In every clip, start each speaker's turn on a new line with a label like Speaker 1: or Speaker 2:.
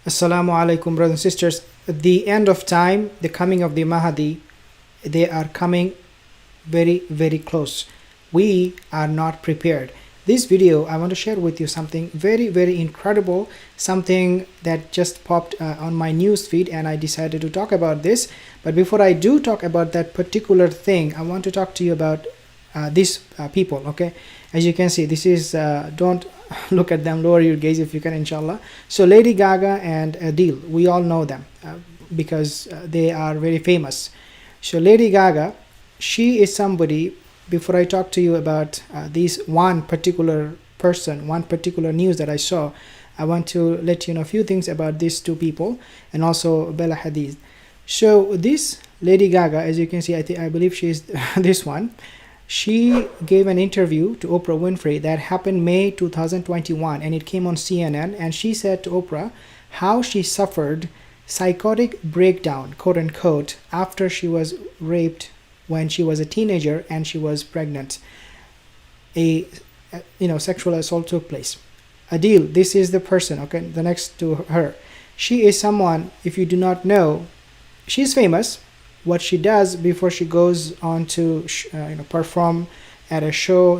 Speaker 1: Assalamu alaikum, brothers and sisters. The end of time, the coming of the Mahdi, they are coming very, very close. We are not prepared. This video, I want to share with you something very, very incredible, something that just popped on my news feed, and I decided to talk about this. But before I do talk about that particular thing, I want to talk to you about these people. Okay, as you can see, this is don't look at them, lower your gaze if you can, inshallah. So Lady Gaga and Adele, we all know them because they are very famous. So Lady Gaga, she is somebody. Before I talk to you about this one particular person, one particular news that I saw, I want to let you know a few things about these two people and also Bella Hadid. So this Lady Gaga, as you can see, I believe she is this one. She gave an interview to Oprah Winfrey that happened May 2021, and it came on CNN, and she said to Oprah how she suffered psychotic breakdown, quote unquote, after she was raped when she was a teenager and she was pregnant. A sexual assault took place. Adele, this is the person, okay, the next to her. She is someone, if you do not know, she's famous. What she does before she goes on to perform at a show,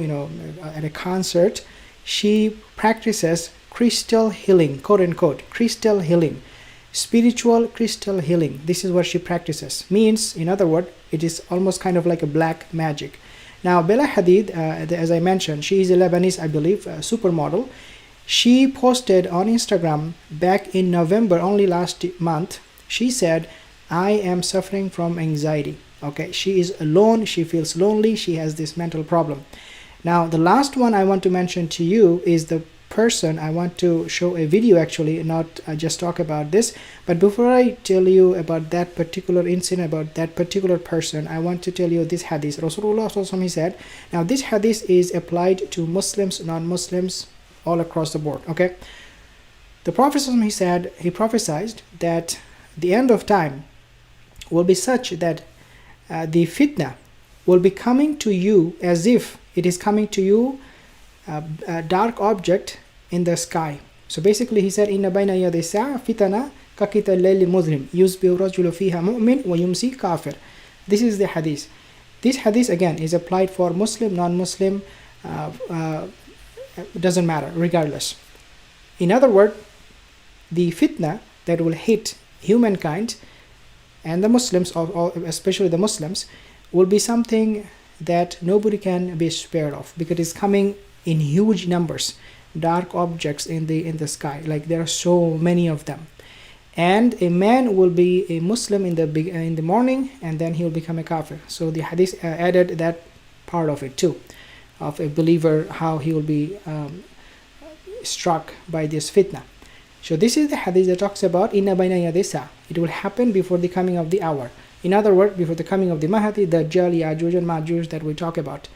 Speaker 1: at a concert, she practices crystal healing, quote unquote, crystal healing, spiritual crystal healing. This is what she practices. Means, in other words, it is almost kind of like a black magic. Now Bella Hadid, as I mentioned, she is a Lebanese, I believe, supermodel. She posted on Instagram back in November, only last month. She said, I am suffering from anxiety. Okay, she is alone, she feels lonely, she has this mental problem. Now the last one I want to mention to you is the person. I want to show a video, actually, not just talk about this. But before I tell you about that particular incident, about that particular person, I want to tell you this hadith. Rasulullah SAW, he said, now this hadith is applied to Muslims, non-Muslims, all across the board. Okay, the Prophet SAW, he said, he prophesied that the end of time will be such that the fitna will be coming to you as if it is coming to you a dark object in the sky. So basically he said, inna bayna yaday sa'a fitana kakita layli muzlim yusbihu rajulu fiha mu'min wa yumsi kafir. This is the hadith. This hadith again is applied for Muslim, non-Muslim, doesn't matter, regardless. In other words, the fitna that will hit humankind and the Muslims, especially the Muslims, will be something that nobody can be spared of, because it's coming in huge numbers, dark objects in the sky, like there are so many of them. And a man will be a Muslim in the morning, and then he'll become a kafir. So the hadith added that part of it too, of a believer, how he will be struck by this fitna. So this is the hadith that talks about inna bayna yaday sa'a. It will happen before the coming of the hour. In other words, before the coming of the Mahdi, the Dajjal, Ya'juj and Ma'juj that we talk about.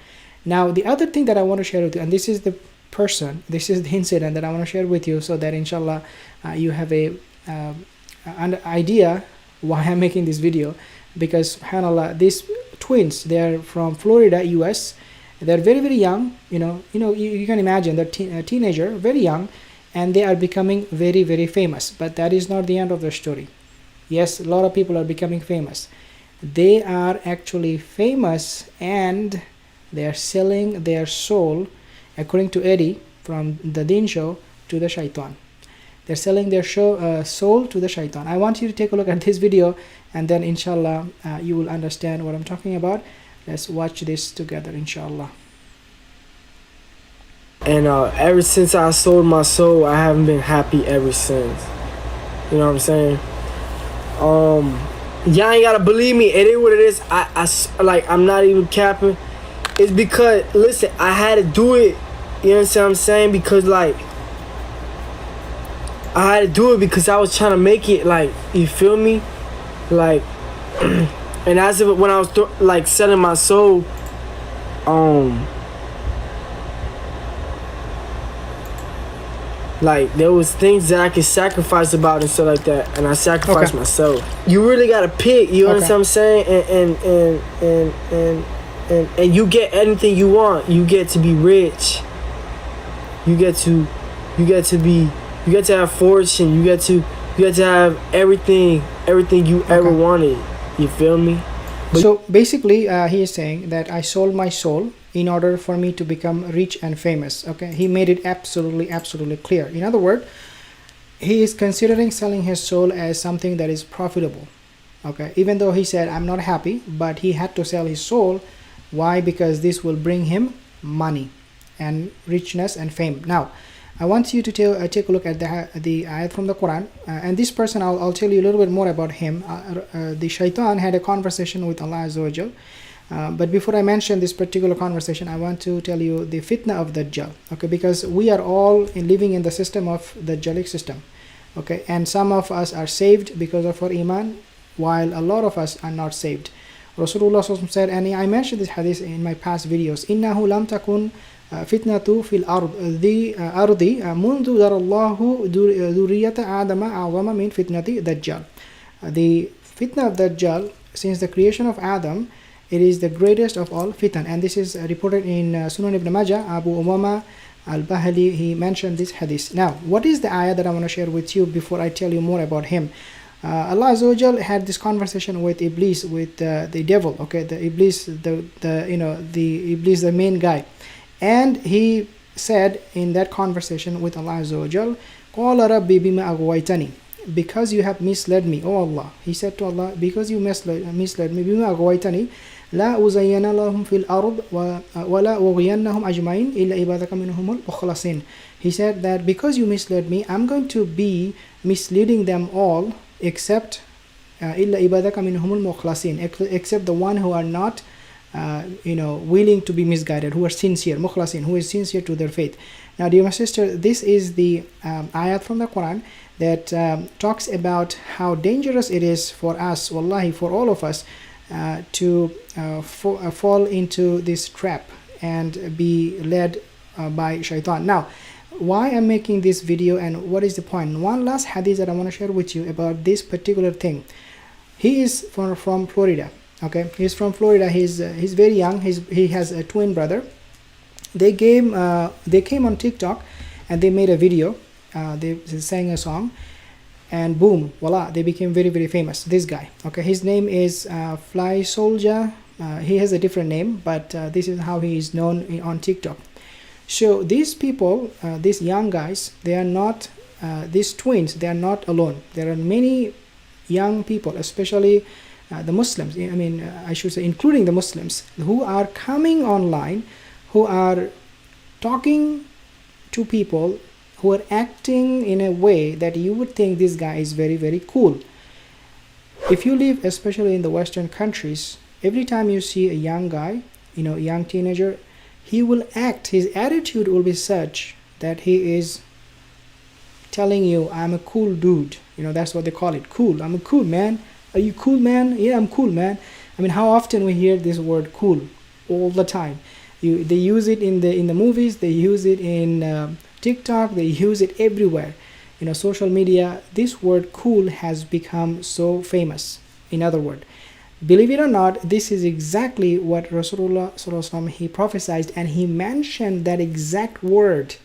Speaker 1: Now the other thing that I want to share with you, and this is the person, this is the incident that I want to share with you, so that inshallah you have an idea why I'm making this video. Because subhanallah, these twins, they are from Florida, US. They're very, very young. You can imagine, they're a teenager, very young, and they are becoming very, very famous. But that is not the end of the story. Yes, a lot of people are becoming famous. They are actually famous, and they are selling their soul, according to Eddie from the Deen Show, to the shaitan. They're selling their soul to the shaitan. I want you to take a look at this video, and then inshallah you will understand what I'm talking about. Let's watch this together, inshallah.
Speaker 2: And ever since I sold my soul, I haven't been happy ever since. You know what I'm saying? Y'all ain't gotta believe me. It is what it is. I'm not even capping. It's because, listen, I had to do it. You know what I'm saying? Because, like, I had to do it because I was trying to make it, like, you feel me? Like, and as if when I was, selling my soul, like, there was things that I could sacrifice about and stuff like that, and I sacrificed myself. You really gotta pick, you understand what I'm saying? And you get anything you want. You get to be rich. You get to have fortune. You get to You got to have everything you ever
Speaker 1: Okay.
Speaker 2: wanted. You feel me? But-
Speaker 1: So basically, he is saying that I sold my soul in order for me to become rich and famous. Okay, he made it absolutely clear. In other words, he is considering selling his soul as something that is profitable. Okay, even though he said I'm not happy, but he had to sell his soul. Why? Because this will bring him money and richness and fame. Now I want you to take a look at the ayat from the Quran, and this person, I'll tell you a little bit more about him. The shaitan had a conversation with Allah Azza wa Jal. But before I mention this particular conversation, I want to tell you the fitna of Dajjal. Okay, because we are all living in the system of the Dajjalic system. Okay, and some of us are saved because of our iman, while a lot of us are not saved. Rasulullah said, and I mentioned this hadith in my past videos, إنه لم تكن فتنة في الأرض ذي أرضي منذ ذر الله ذرية آدم أعظم من فتنة دجال. The fitna of Dajjal, since the creation of Adam, it is the greatest of all fitan, and this is reported in Sunan Ibn Majah. Abu Umama al-Bahili, he mentioned this hadith. Now, what is the ayah that I want to share with you before I tell you more about him? Allah Azza wa Jal had this conversation with Iblis, with the devil. Okay, the Iblis, the Iblis, the main guy, and he said in that conversation with Allah Azza wa Jal, قَالَ رَبِّي بِمَا أَغْوَيْتَنِي, because you have misled me, O Allah. He said to Allah, because you misled me, بِمَا أَغْوَيْتَني لا أزين لهم في الأرض ولا أغوينهم أجمعين إلا عبادك منهم المخلصين. He said that because you misled me, I'm going to be misleading them all except إلا عبادك منهم المخلصين, except the one who are not willing to be misguided, who are sincere, mukhlasin, who is sincere to their faith. Now, dear my sister, this is the ayat from the Quran that talks about how dangerous it is for us, wallahi, for all of us, to fall into this trap and be led by shaitan. Now, why I'm making this video and what is the point? One last hadith that I want to share with you about this particular thing. He is from Florida. Okay, he's from Florida. He's very young. He has a twin brother. They came on TikTok and they made a video. They sang a song, and boom, voila, they became very famous. This guy, okay, his name is Fly Soldier. He has a different name, but this is how he is known on TikTok. So these people, these young guys, they are not these twins. They are not alone. There are many young people, especially the Muslims. I mean, I should say, including the Muslims, who are coming online, who are talking to people, who are acting in a way that you would think this guy is very cool. If you live especially in the Western countries, every time you see a young guy, a young teenager, he will act, his attitude will be such that he is telling you, I'm a cool dude. That's what they call it, cool. I'm a cool man. Are you cool, man? Yeah, I'm cool, man. I mean, how often we hear this word cool? All the time. They use it in the movies, they use it in TikTok, they use it everywhere. Social media, this word cool has become so famous. In other words, believe it or not, this is exactly what Rasulullah sallallahu alaihi wasallam, he prophesied, and he mentioned that exact word.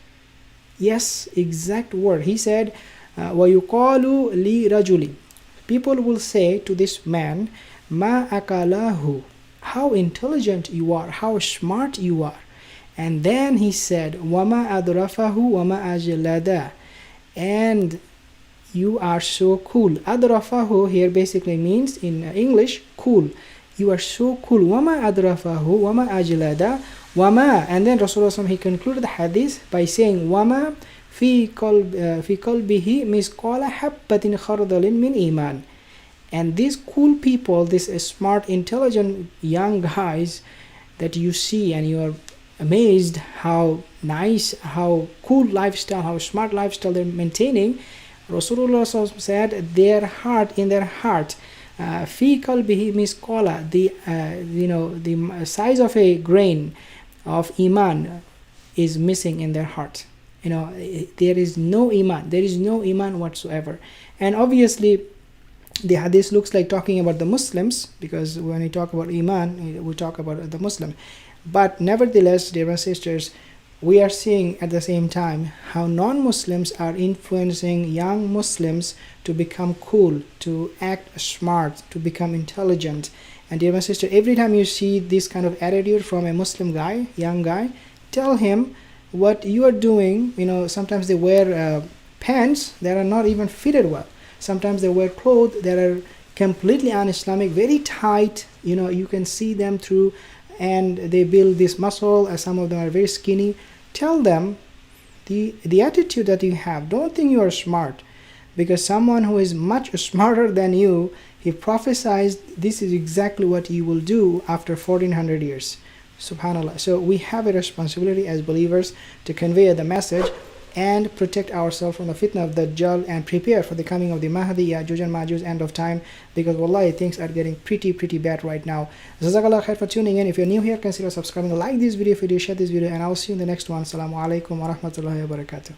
Speaker 1: Yes, exact word. He said, وَيُقَالُ لِي رَجُلٍ, people will say to this man, مَا أَكَلَهُ, how intelligent you are, how smart you are. And then he said, وَمَا أَدْرَفَهُ وَمَا أَجْلَدَهُ, and you are so cool. Adrafahu here basically means in English, cool. You are so cool. Wama adrafahu, wama ajlada, wama. And then Rasulullah, he concluded the hadith by saying, wama fi qalbihi misqala habbatin khardalin min iman. And these cool people, these smart, intelligent young guys that you see and you are amazed how nice, how cool lifestyle, how smart lifestyle they're maintaining. Rasulullah said in their heart, fi qalbihi misqala, the size of a grain of iman is missing in their heart. There is no iman whatsoever. And obviously the hadith looks like talking about the Muslims, because when we talk about iman, we talk about the Muslim. But nevertheless, dear sisters, we are seeing at the same time how non-Muslims are influencing young Muslims to become cool, to act smart, to become intelligent. And dear my sister, every time you see this kind of attitude from a Muslim guy, young guy, tell him what you are doing. Sometimes they wear pants that are not even fitted well. Sometimes they wear clothes that are completely un-Islamic, very tight, you can see them through, and they build this muscle. Some of them are very skinny. Tell them the attitude that you have. Don't think you are smart, because someone who is much smarter than you, he prophesied this is exactly what you will do after 1400 years. Subhanallah. So we have a responsibility as believers to convey the message and protect ourselves from the fitna of Dajjal and prepare for the coming of the Mahdi, Ya'juj and Ma'juj, end of time, because wallahi things are getting pretty bad right now. Jazakallah khair for tuning in. If you're new here, consider subscribing, like this video, share this video, and I'll see you in the next one. Assalamu alaikum wa rahmatullahi wa barakatuh.